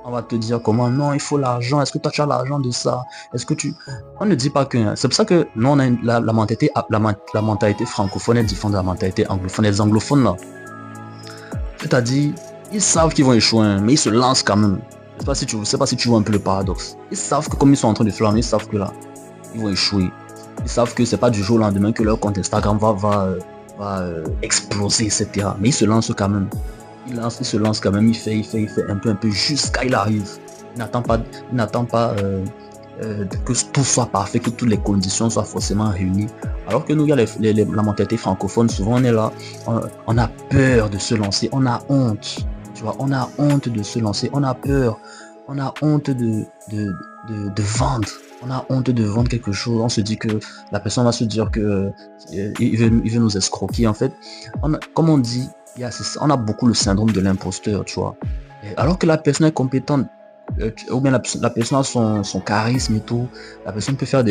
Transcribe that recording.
On va te dire comment non, il faut l'argent. Est-ce que toi tu as l'argent de ça? Est-ce que tu... On ne dit pas que... C'est pour ça que nous on a la mentalité, la mentalité francophone est différente de la mentalité anglophone. Les anglophones là, c'est-à-dire, ils savent qu'ils vont échouer, hein, mais ils se lancent quand même. Je sais pas si tu vois un peu le paradoxe. Ils savent que comme ils sont en train de flammer, ils savent que là, ils vont échouer. Ils savent que c'est pas du jour au lendemain que leur compte Instagram va exploser, etc. Mais ils se lancent quand même. Il se lance quand même, il fait un peu jusqu'à il arrive. Il n'attend pas que tout soit parfait, que toutes les conditions soient forcément réunies. Alors que nous, il y a la mentalité francophone, souvent on est là, on a peur de se lancer, on a honte, tu vois, on a honte de se lancer, on a peur, on a honte de vendre. On a honte de vendre quelque chose, on se dit que la personne va se dire que il veut nous escroquer. En fait, comme on dit, on a beaucoup le syndrome de l'imposteur, tu vois. Alors que la personne est compétente, ou bien la personne a son charisme et tout, la personne peut faire des